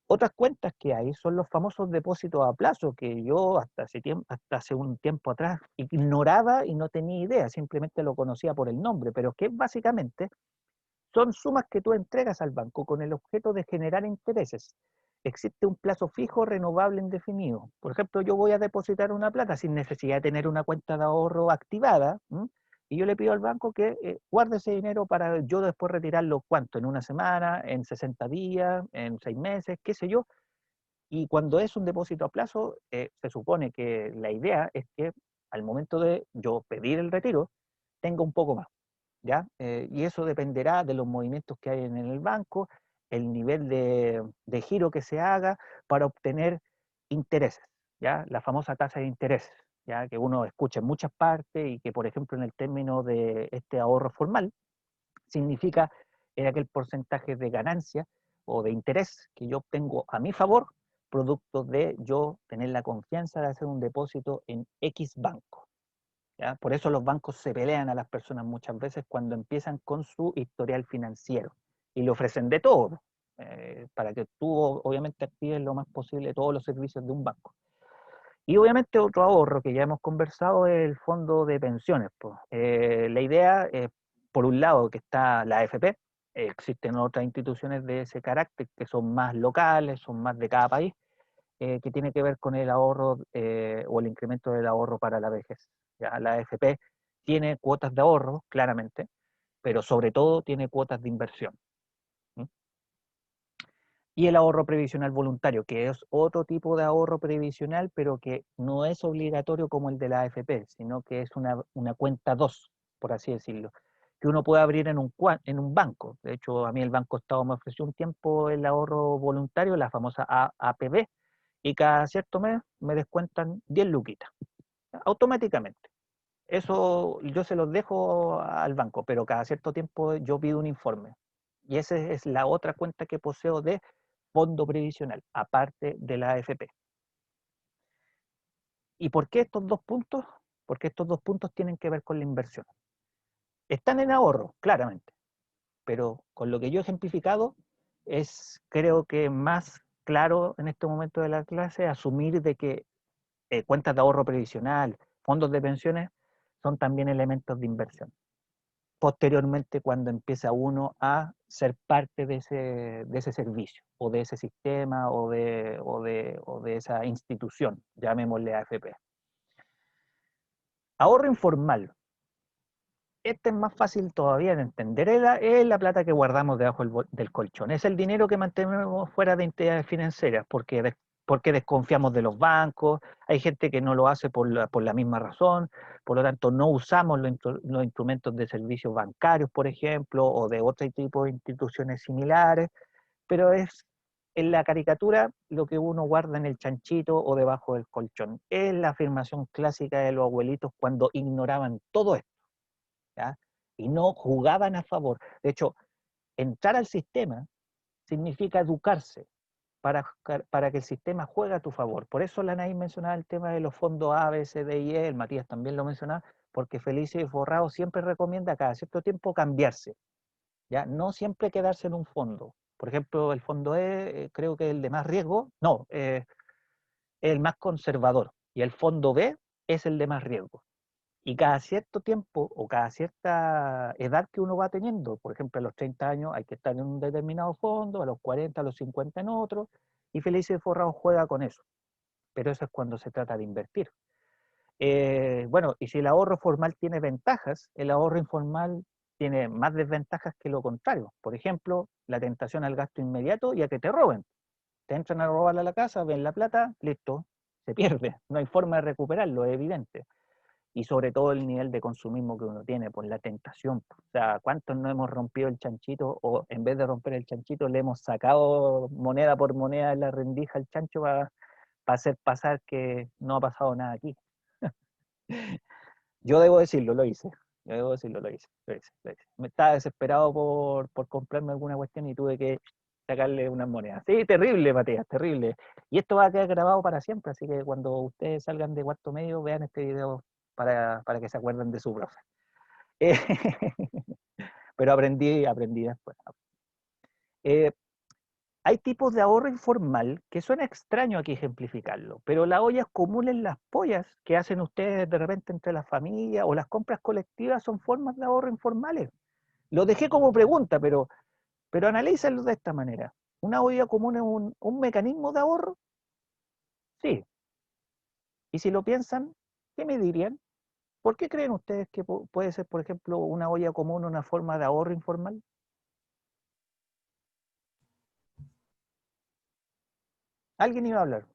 Speaker 1: Otras cuentas que hay son los famosos depósitos a plazo, que yo hasta hace un tiempo atrás ignoraba y no tenía idea, simplemente lo conocía por el nombre, pero que básicamente son sumas que tú entregas al banco con el objeto de generar intereses. Existe un plazo fijo, renovable, indefinido. Por ejemplo, yo voy a depositar una plata sin necesidad de tener una cuenta de ahorro activada, y yo le pido al banco que guarde ese dinero para yo después retirarlo, ¿cuánto? En una semana, en 60 días, en 6 meses, qué sé yo. Y cuando es un depósito a plazo, se supone que la idea es que al momento de yo pedir el retiro, tenga un poco más. ¿Ya? Y eso dependerá de los movimientos que hay en el banco el nivel de giro que se haga para obtener intereses, ¿ya? La famosa tasa de intereses, ¿ya? Que uno escucha en muchas partes y que, por ejemplo, en el término de este ahorro formal, significa aquel porcentaje de ganancia o de interés que yo obtengo a mi favor, producto de yo tener la confianza de hacer un depósito en X banco. ¿Ya? Por eso los bancos se pelean a las personas muchas veces cuando empiezan con su historial financiero y le ofrecen de todo, para que tú obviamente actives lo más posible todos los servicios de un banco. Y obviamente otro ahorro que ya hemos conversado es el fondo de pensiones. Pues. La idea es, por un lado, que está la AFP, existen otras instituciones de ese carácter que son más locales, son más de cada país, que tiene que ver con el ahorro o el incremento del ahorro para la vejez. ¿Ya? La AFP tiene cuotas de ahorro, claramente, pero sobre todo tiene cuotas de inversión. ¿Mm? Y el ahorro previsional voluntario, que es otro tipo de ahorro previsional, pero que no es obligatorio como el de la AFP, sino que es una cuenta 2, por así decirlo, que uno puede abrir en un banco. De hecho, a mí el Banco Estado me ofreció un tiempo el ahorro voluntario, la famosa APB, y cada cierto mes me descuentan 10 luquitas, automáticamente. Eso yo se los dejo al banco, pero cada cierto tiempo yo pido un informe. Y esa es la otra cuenta que poseo de fondo previsional, aparte de la AFP. ¿Y por qué estos dos puntos? Porque estos dos puntos tienen que ver con la inversión. Están en ahorro, claramente, pero con lo que yo he ejemplificado es, creo que más claro en este momento de la clase, asumir de que cuentas de ahorro previsional, fondos de pensiones, son también elementos de inversión. Posteriormente, cuando empieza uno a ser parte de ese servicio, o de ese sistema, o de esa institución, llamémosle AFP. Ahorro informal. Este es más fácil todavía de entender, es la plata que guardamos debajo del colchón. Es el dinero que mantenemos fuera de entidades financieras, porque desconfiamos de los bancos, hay gente que no lo hace por la misma razón, por lo tanto no usamos los instrumentos de servicios bancarios, por ejemplo, o de otro tipo de instituciones similares, pero es en la caricatura lo que uno guarda en el chanchito o debajo del colchón. Es la afirmación clásica de los abuelitos cuando ignoraban todo esto. ¿Ya? Y no jugaban a favor. De hecho, entrar al sistema significa educarse para que el sistema juegue a tu favor. Por eso la Anaí mencionaba el tema de los fondos A, B, C, D y E, el Matías también lo mencionaba, porque Felicio y Forrado siempre recomienda cada cierto tiempo cambiarse, ¿ya? No siempre quedarse en un fondo. Por ejemplo, el fondo E creo que es el de más riesgo, no, es el más conservador, y el fondo B es el de más riesgo. Y cada cierto tiempo o cada cierta edad que uno va teniendo, por ejemplo, a los 30 años hay que estar en un determinado fondo, a los 40, a los 50 en otro, y Felices y Forrado juega con eso. Pero eso es cuando se trata de invertir. Bueno, y si el ahorro formal tiene ventajas, el ahorro informal tiene más desventajas que lo contrario. Por ejemplo, la tentación al gasto inmediato y a que te roben. Te entran a robar a la casa, ven la plata, listo, se pierde. No hay forma de recuperarlo, es evidente. Y sobre todo el nivel de consumismo que uno tiene por la tentación. O sea, ¿cuántos no hemos rompido el chanchito o en vez de romper el chanchito le hemos sacado moneda por moneda en la rendija al chancho para hacer pasar que no ha pasado nada aquí? Yo debo decirlo, lo hice. Yo debo decirlo, lo hice. Me estaba desesperado por comprarme alguna cuestión y tuve que sacarle unas monedas. Sí, terrible, Matías, terrible. Y esto va a quedar grabado para siempre, así que cuando ustedes salgan de cuarto medio, vean este video para que se acuerden de su profe. Pero aprendí después. Eh, Hay tipos de ahorro informal que suena extraño aquí ejemplificarlo, pero las ollas comunes, las pollas que hacen ustedes de repente entre las familias o las compras colectivas son formas de ahorro informales. Lo dejé como pregunta, pero analícenlo de esta manera. ¿Una olla común es un mecanismo de ahorro? Sí. Y si lo piensan, ¿qué me dirían? ¿Por qué creen ustedes que puede ser, por ejemplo, una olla común una forma de ahorro informal? Alguien iba a hablar.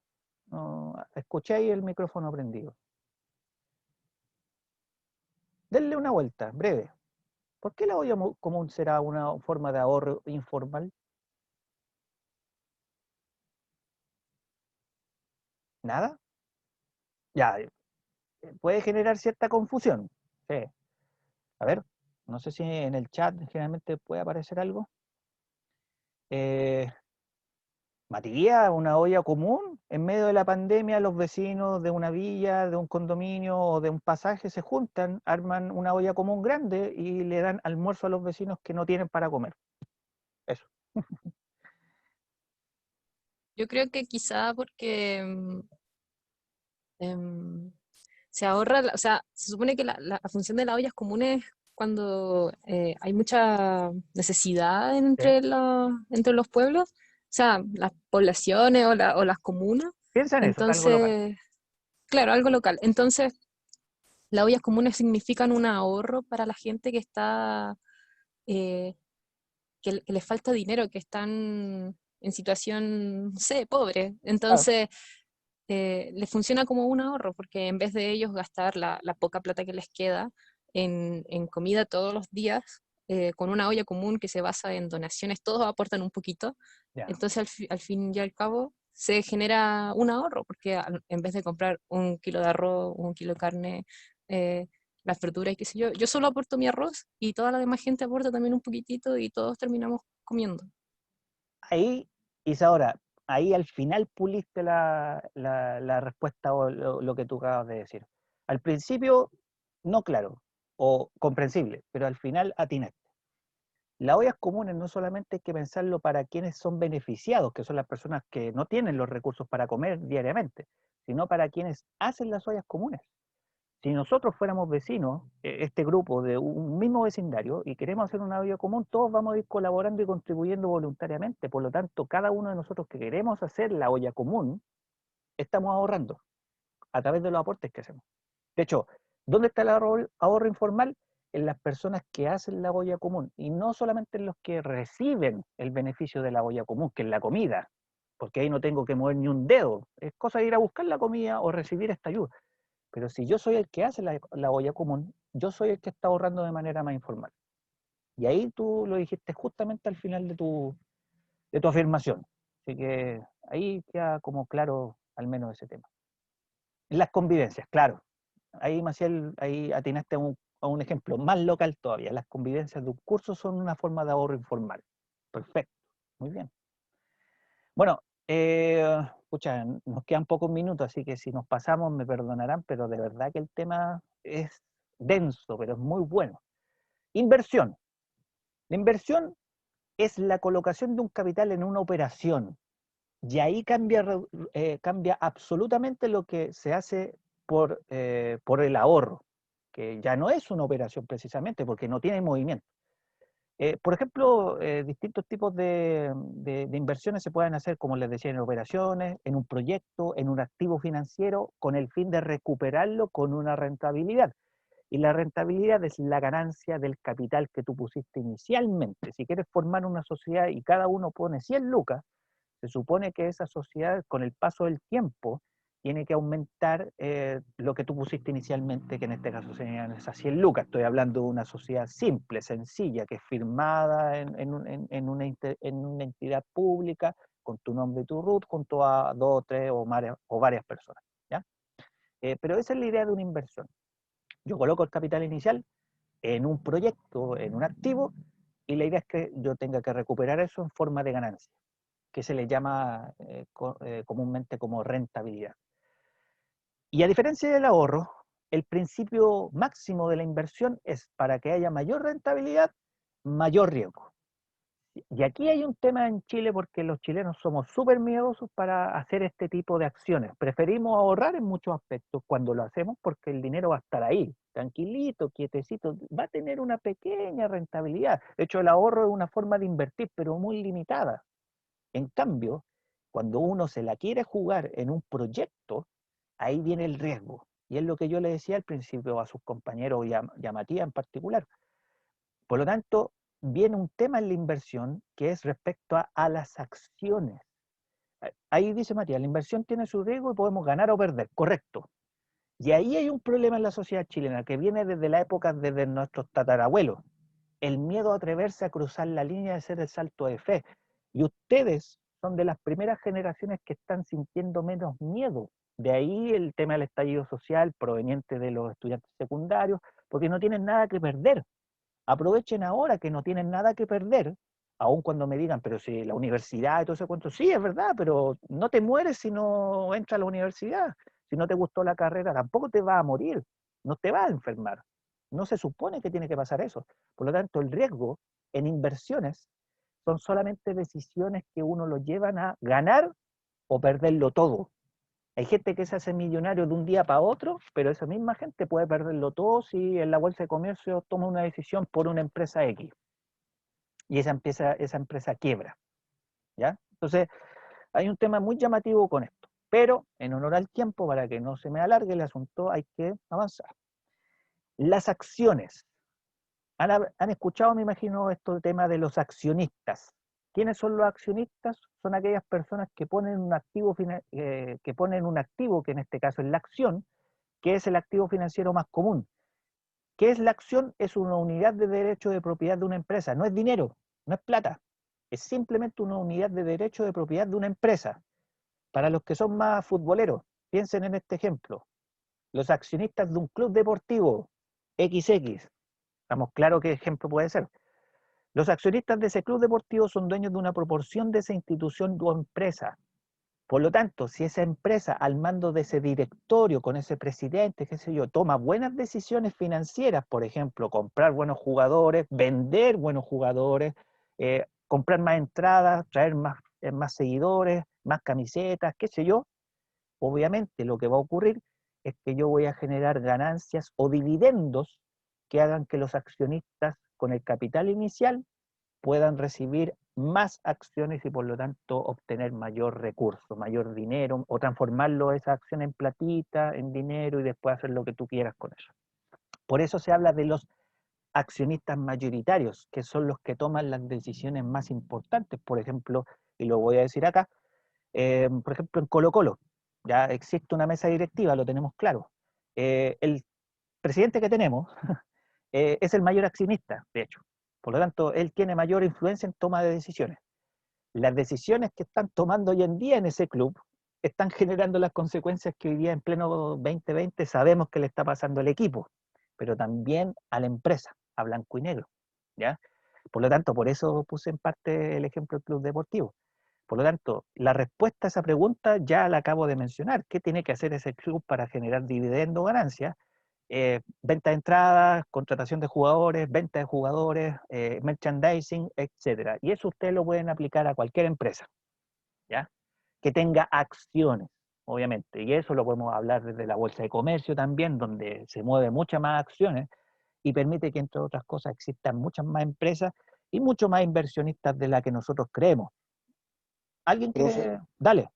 Speaker 1: No, escuché ahí el micrófono prendido. Denle una vuelta, breve. ¿Por qué la olla común será una forma de ahorro informal? ¿Nada? Ya, puede generar cierta confusión. Sí. A ver, no sé si en el chat generalmente puede aparecer algo. Eh, Matías, una olla común. En medio de la pandemia, los vecinos de una villa, de un condominio o de un pasaje se juntan, arman una olla común grande y le dan almuerzo a los vecinos que no tienen para comer. Eso.
Speaker 2: Yo creo que quizá porque em, se ahorra, o sea, se supone que la función de las ollas comunes es cuando hay mucha necesidad
Speaker 1: ¿Sí?
Speaker 2: entre los pueblos, o sea, las poblaciones o las comunas.
Speaker 1: Piensa en eso, es algo local.
Speaker 2: Entonces, claro, algo local. Entonces, las ollas comunes significan un ahorro para la gente que está, eh, que les falta dinero, que están en situación, no sé, pobre.
Speaker 1: Claro.
Speaker 2: Entonces, les funciona como un ahorro, porque en vez de ellos gastar la poca plata que les queda en comida todos los días, con una olla común que se basa en donaciones, todos aportan un poquito,
Speaker 1: Ya.
Speaker 2: entonces al fin y al cabo se genera un ahorro, porque en vez de comprar un kilo de arroz, un kilo de carne, eh, las verduras y qué sé yo solo aporto mi arroz y toda la demás gente aporta también un poquitito y todos terminamos comiendo.
Speaker 1: Ahí, Isaura, ahí al final puliste la respuesta o lo que tú acabas de decir. Al principio, no claro o comprensible, pero al final atinaste. Las ollas comunes no solamente hay que pensarlo para quienes son beneficiados, que son las personas que no tienen los recursos para comer diariamente, sino para quienes hacen las ollas comunes. Si nosotros fuéramos vecinos, este grupo de un mismo vecindario, y queremos hacer una olla común, todos vamos a ir colaborando y contribuyendo voluntariamente. Por lo tanto, cada uno de nosotros que queremos hacer la olla común, estamos ahorrando a través de los aportes que hacemos. De hecho, ¿dónde está el ahorro informal? En las personas que hacen la olla común, y no solamente en los que reciben el beneficio de la olla común, que es la comida, porque ahí no tengo que mover ni un dedo. Es cosa de ir a buscar la comida o recibir esta ayuda. Pero si yo soy el que hace la olla común, yo soy el que está ahorrando de manera más informal. Y ahí tú lo dijiste justamente al final de tu afirmación. Así que ahí queda como claro al menos ese tema. En las convivencias, claro. Ahí, Maciel, ahí atinaste a un ejemplo más local todavía. Las convivencias de un curso son una forma de ahorro informal. Perfecto. Muy bien. Bueno, pucha, nos quedan pocos minutos, así que si nos pasamos me perdonarán, pero de verdad que el tema es denso, pero es muy bueno. Inversión. La inversión es la colocación de un capital en una operación, y ahí cambia absolutamente lo que se hace por el ahorro, que ya no es una operación precisamente, porque no tiene movimiento. Por ejemplo, distintos tipos de inversiones se pueden hacer, como les decía, en operaciones, en un proyecto, en un activo financiero, con el fin de recuperarlo con una rentabilidad. Y la rentabilidad es la ganancia del capital que tú pusiste inicialmente. Si quieres formar una sociedad y cada uno pone 100 lucas, se supone que esa sociedad, con el paso del tiempo, tiene que aumentar lo que tú pusiste inicialmente, que en este caso serían esas 100 lucas. Estoy hablando de una sociedad simple, sencilla, que es firmada en una entidad pública, con tu nombre y tu RUT, junto a dos, tres o varias personas. ¿Ya? Pero esa es la idea de una inversión. Yo coloco el capital inicial en un proyecto, en un activo, y la idea es que yo tenga que recuperar eso en forma de ganancia, que se le llama comúnmente como rentabilidad. Y a diferencia del ahorro, el principio máximo de la inversión es para que haya mayor rentabilidad, mayor riesgo. Y aquí hay un tema en Chile porque los chilenos somos súper miedosos para hacer este tipo de acciones. Preferimos ahorrar en muchos aspectos cuando lo hacemos porque el dinero va a estar ahí, tranquilito, quietecito, va a tener una pequeña rentabilidad. De hecho, el ahorro es una forma de invertir, pero muy limitada. En cambio, cuando uno se la quiere jugar en un proyecto, ahí viene el riesgo. Y es lo que yo le decía al principio a sus compañeros y a Matías en particular. Por lo tanto, viene un tema en la inversión que es respecto a las acciones. Ahí dice Matías, la inversión tiene su riesgo y podemos ganar o perder, correcto. Y ahí hay un problema en la sociedad chilena que viene desde la época, desde nuestros tatarabuelos. El miedo a atreverse a cruzar la línea de hacer el salto de fe. Y ustedes son de las primeras generaciones que están sintiendo menos miedo De ahí el tema del estallido social proveniente de los estudiantes secundarios, porque no tienen nada que perder. Aprovechen ahora que no tienen nada que perder, aun cuando me digan, pero si la universidad y todo ese cuento, sí, es verdad, pero no te mueres si no entras a la universidad. Si no te gustó la carrera, tampoco te vas a morir, no te vas a enfermar. No se supone que tiene que pasar eso. Por lo tanto, el riesgo en inversiones son solamente decisiones que uno lo llevan a ganar o perderlo todo. Hay gente que se hace millonario de un día para otro, pero esa misma gente puede perderlo todo si en la bolsa de comercio toma una decisión por una empresa X y esa empresa quiebra, ¿ya? Entonces, hay un tema muy llamativo con esto, pero en honor al tiempo, para que no se me alargue el asunto, hay que avanzar. Las acciones. Han escuchado, me imagino, este tema de los accionistas. ¿Quiénes son los accionistas? Son aquellas personas que ponen un activo, que en este caso es la acción, que es el activo financiero más común. ¿Qué es la acción? Es una unidad de derecho de propiedad de una empresa. No es dinero, no es plata. Es simplemente una unidad de derecho de propiedad de una empresa. Para los que son más futboleros, piensen en este ejemplo. Los accionistas de un club deportivo XX. Estamos claros qué ejemplo puede ser. Los accionistas de ese club deportivo son dueños de una proporción de esa institución o empresa. Por lo tanto, si esa empresa al mando de ese directorio, con ese presidente, qué sé yo, toma buenas decisiones financieras, por ejemplo, comprar buenos jugadores, vender buenos jugadores, comprar más entradas, traer más seguidores, más camisetas, qué sé yo, obviamente lo que va a ocurrir es que yo voy a generar ganancias o dividendos que hagan que los accionistas con el capital inicial puedan recibir más acciones y por lo tanto obtener mayor recurso, mayor dinero, o transformarlo esa acción en platita, en dinero y después hacer lo que tú quieras con eso. Por eso se habla de los accionistas mayoritarios, que son los que toman las decisiones más importantes. Por ejemplo, y lo voy a decir acá, por ejemplo en Colo-Colo, ya existe una mesa directiva, lo tenemos claro. El presidente que tenemos es el mayor accionista, de hecho. Por lo tanto, él tiene mayor influencia en toma de decisiones. Las decisiones que están tomando hoy en día en ese club están generando las consecuencias que hoy día en pleno 2020 sabemos que le está pasando al equipo, pero también a la empresa, a blanco y negro, ¿ya? Por lo tanto, por eso puse en parte el ejemplo del club deportivo. Por lo tanto, la respuesta a esa pregunta ya la acabo de mencionar. ¿Qué tiene que hacer ese club para generar dividendo o ganancia? Venta de entradas, contratación de jugadores, venta de jugadores, merchandising, etcétera. Y eso ustedes lo pueden aplicar a cualquier empresa, ¿ya? Que tenga acciones, obviamente. Y eso lo podemos hablar desde la bolsa de comercio también, donde se mueven muchas más acciones y permite que, entre otras cosas, existan muchas más empresas y mucho más inversionistas de la que nosotros creemos. ¿Alguien
Speaker 5: Profe,
Speaker 1: quiere? Dale,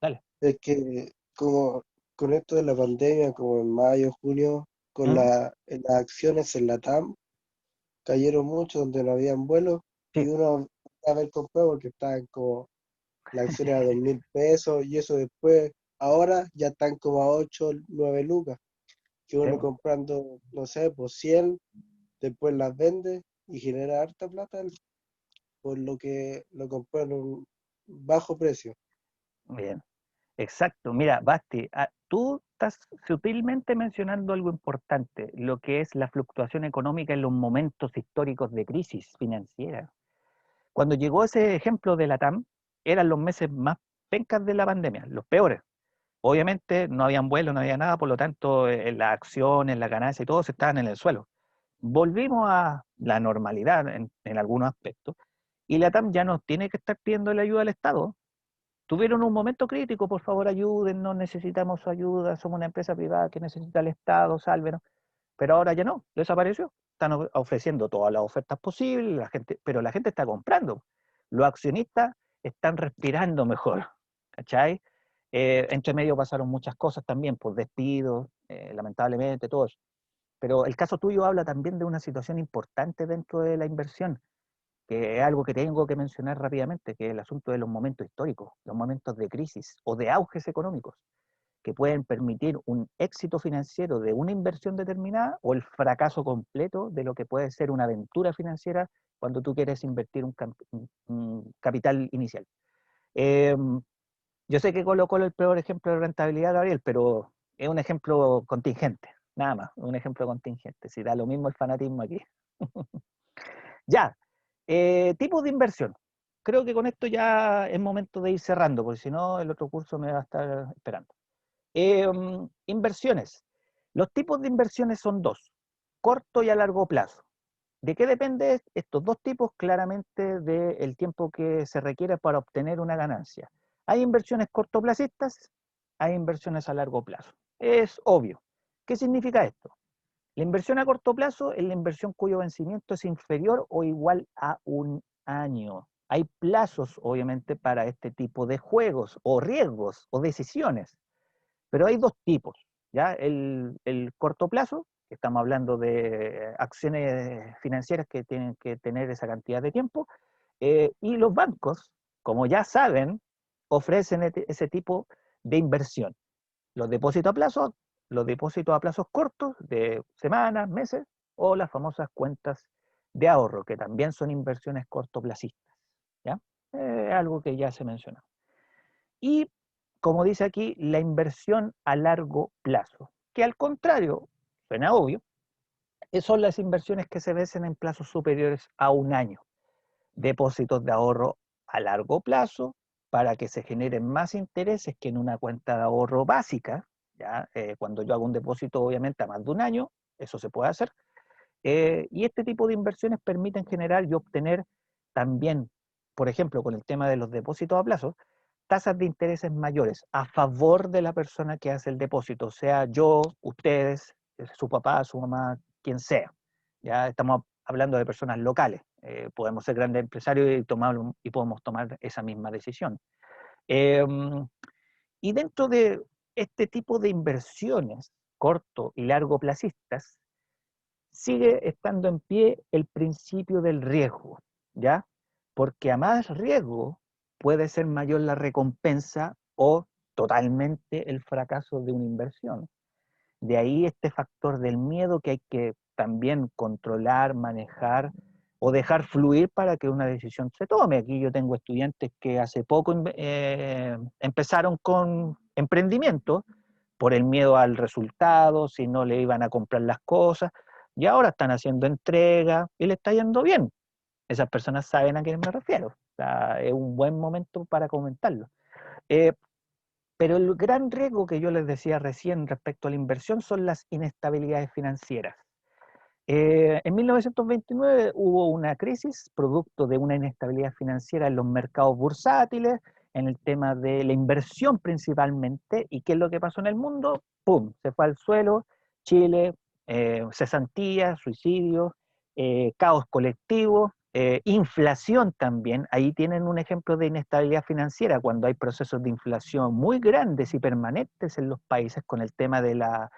Speaker 1: dale.
Speaker 5: es que como con esto de la pandemia, como en mayo, junio, con
Speaker 1: ¿Mm?
Speaker 5: las acciones en la TAM, cayeron mucho donde no habían vuelos y
Speaker 1: Sí,
Speaker 5: uno a ver comprado porque estaban como las acciones a 2.000 pesos y eso después, ahora ya están como a 8, 9 lucas, que
Speaker 1: sí,
Speaker 5: uno comprando, no sé, pues 100, después las vende y genera harta plata por lo que lo compró en un bajo precio.
Speaker 1: bien. Exacto, mira, Basti, tú estás sutilmente mencionando algo importante, lo que es la fluctuación económica en los momentos históricos de crisis financiera. Cuando llegó ese ejemplo de la TAM, eran los meses más pencas de la pandemia, los peores. Obviamente no habían vuelos, no había nada, por lo tanto las acciones, las ganancias y todo se estaban en el suelo. Volvimos a la normalidad en algunos aspectos y la TAM ya no tiene que estar pidiendo la ayuda al Estado. Tuvieron un momento crítico, por favor ayúdennos, necesitamos su ayuda, somos una empresa privada que necesita el Estado, sálvenos, pero ahora ya no, desapareció. Están ofreciendo todas las ofertas posibles, pero la gente está comprando. Los accionistas están respirando mejor, ¿cachai? Entre medio pasaron muchas cosas también, por despidos, lamentablemente, todo eso. Pero el caso tuyo habla también de una situación importante dentro de la inversión, que es algo que tengo que mencionar rápidamente, que es el asunto de los momentos históricos, los momentos de crisis o de auges económicos, que pueden permitir un éxito financiero de una inversión determinada o el fracaso completo de lo que puede ser una aventura financiera cuando tú quieres invertir un capital inicial. Eh, Yo sé que Colo-Colo es el peor ejemplo de rentabilidad, Gabriel, pero es un ejemplo contingente, nada más, un ejemplo contingente. Si da lo mismo el fanatismo aquí. Ya, tipos de inversión. Creo que con esto ya es momento de ir cerrando, porque si no el otro curso me va a estar esperando. Inversiones. Los tipos de inversiones son dos, corto y a largo plazo. ¿De qué depende estos dos tipos? Claramente del tiempo que se requiere para obtener una ganancia. Hay inversiones cortoplacistas, hay inversiones a largo plazo. Es obvio. ¿Qué significa esto? La inversión a corto plazo es la inversión cuyo vencimiento es inferior o igual a un año. Hay plazos, obviamente, para este tipo de juegos o riesgos o decisiones, pero hay dos tipos. ¿Ya? El corto plazo, que estamos hablando de acciones financieras que tienen que tener esa cantidad de tiempo, y los bancos, como ya saben, ofrecen ese tipo de inversión. Los depósitos a plazo, los depósitos a plazos cortos de semanas, meses, o las famosas cuentas de ahorro, que también son inversiones cortoplacistas. ¿Ya? Algo que ya se mencionó. Y, como dice aquí, la inversión a largo plazo, que al contrario, suena obvio, son las inversiones que se vencen en plazos superiores a un año. Depósitos de ahorro a largo plazo para que se generen más intereses que en una cuenta de ahorro básica. ¿Ya? Cuando yo hago un depósito, obviamente, a más de un año, eso se puede hacer. Y este tipo de inversiones permiten generar y obtener también, por ejemplo, con el tema de los depósitos a plazo, tasas de intereses mayores a favor de la persona que hace el depósito, sea yo, ustedes, su papá, su mamá, quien sea. Ya estamos hablando de personas locales. Podemos ser grandes empresarios y podemos tomar esa misma decisión. Y dentro de este tipo de inversiones corto y largo placistas, sigue estando en pie el principio del riesgo, ¿ya? Porque a más riesgo puede ser mayor la recompensa o totalmente el fracaso de una inversión. De ahí este factor del miedo que hay que también controlar, manejar o dejar fluir para que una decisión se tome. Aquí yo tengo estudiantes que hace poco empezaron con emprendimiento por el miedo al resultado, si no le iban a comprar las cosas, y ahora están haciendo entrega y le está yendo bien. Esas personas saben a quién me refiero. O sea, es un buen momento para comentarlo. Eh, pero el gran riesgo que yo les decía recién respecto a la inversión son las inestabilidades financieras. En 1929 hubo una crisis producto de una inestabilidad financiera en los mercados bursátiles, en el tema de la inversión principalmente. ¿Y qué es lo que pasó en el mundo? ¡Pum! Se fue al suelo. Chile, cesantía, suicidio, caos colectivo, inflación también. Ahí tienen un ejemplo de inestabilidad financiera cuando hay procesos de inflación muy grandes y permanentes en los países con el tema de la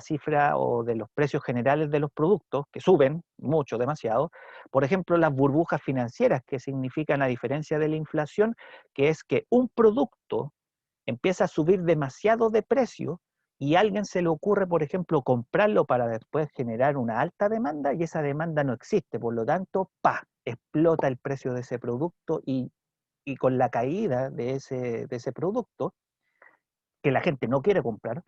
Speaker 1: cifra o de los precios generales de los productos, que suben mucho, demasiado. Por ejemplo, las burbujas financieras, que significan, a diferencia de la inflación, que es que un producto empieza a subir demasiado de precio y a alguien se le ocurre, por ejemplo, comprarlo para después generar una alta demanda y esa demanda no existe. Por lo tanto, ¡pa!, explota el precio de ese producto y con la caída de ese producto, que la gente no quiere comprar,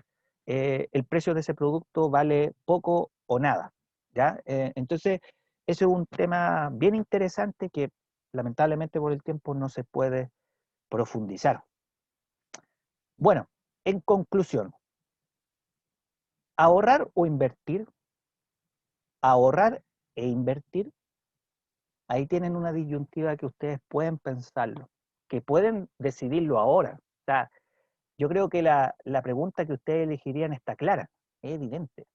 Speaker 1: el precio de ese producto vale poco o nada. ¿Ya? Entonces, ese es un tema bien interesante que lamentablemente por el tiempo no se puede profundizar. Bueno, en conclusión, ahorrar o invertir, ahorrar e invertir, ahí tienen una disyuntiva que ustedes pueden pensarlo, que pueden decidirlo ahora. O sea, yo creo que la pregunta que ustedes elegirían está clara, es evidente.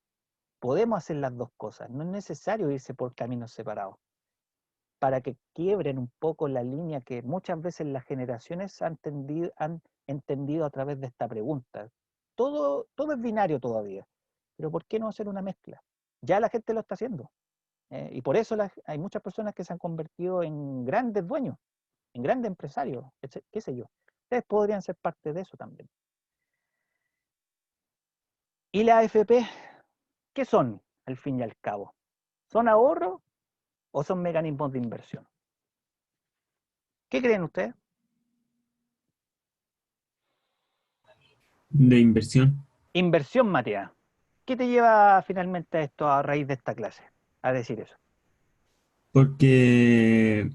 Speaker 1: Podemos hacer las dos cosas, no es necesario irse por caminos separados, para que quiebren un poco la línea que muchas veces las generaciones han entendido a través de esta pregunta. Todo es binario todavía, pero ¿por qué no hacer una mezcla? Ya la gente lo está haciendo, y por eso hay muchas personas que se han convertido en grandes dueños, en grandes empresarios, qué sé yo. Ustedes podrían ser parte de eso también. ¿Y la AFP? ¿Qué son, al fin y al cabo? ¿Son ahorros o son mecanismos de inversión? ¿Qué creen ustedes?
Speaker 4: De inversión.
Speaker 1: Inversión, Matías. ¿Qué te lleva finalmente a esto a raíz de esta clase? A decir eso.
Speaker 4: Porque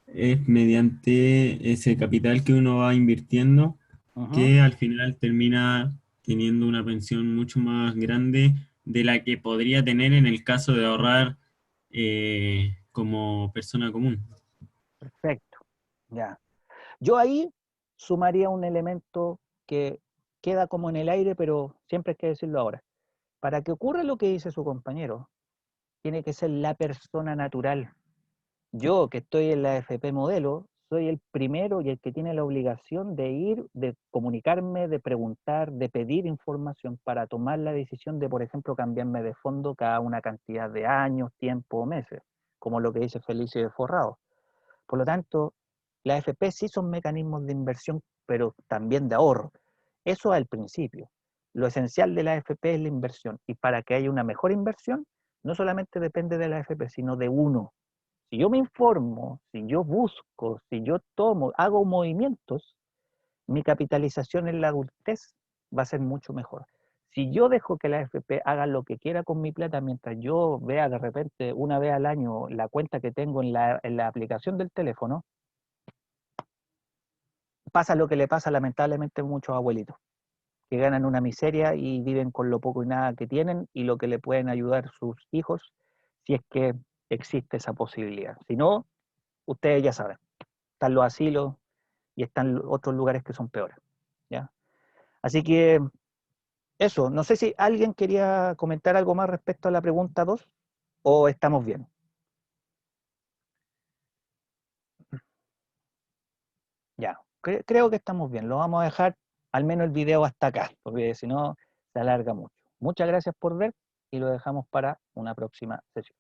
Speaker 4: es mediante ese capital que uno va invirtiendo
Speaker 1: Ujú.
Speaker 4: que al final termina teniendo una pensión mucho más grande de la que podría tener en el caso de ahorrar como persona común.
Speaker 1: Perfecto. Ya. Yo ahí sumaría un elemento que queda como en el aire, pero siempre hay que decirlo ahora. Para que ocurra lo que dice su compañero, tiene que ser la persona natural. Yo, que estoy en la FP Modelo, soy el primero y el que tiene la obligación de ir, de comunicarme, de preguntar, de pedir información para tomar la decisión de, por ejemplo, cambiarme de fondo cada una cantidad de años, tiempo o meses, como lo que dice Felicio de Forrado. Por lo tanto, la AFP sí son mecanismos de inversión, pero también de ahorro. Eso al principio. Lo esencial de la AFP es la inversión. Y para que haya una mejor inversión, no solamente depende de la AFP, sino de uno. Si yo me informo, si yo busco, si yo tomo, hago movimientos, mi capitalización en la adultez va a ser mucho mejor. Si yo dejo que la AFP haga lo que quiera con mi plata, mientras yo vea de repente una vez al año la cuenta que tengo en la aplicación del teléfono, pasa lo que le pasa lamentablemente a muchos abuelitos, que ganan una miseria y viven con lo poco y nada que tienen y lo que le pueden ayudar sus hijos, si es que existe esa posibilidad. Si no, ustedes ya saben, están los asilos y están otros lugares que son peores, ¿ya? Así que eso, no sé si alguien quería comentar algo más respecto a la pregunta 2 o estamos bien. Ya, creo que estamos bien. Lo vamos a dejar al menos el video hasta acá, porque si no se alarga mucho. Muchas gracias por ver y lo dejamos para una próxima sesión.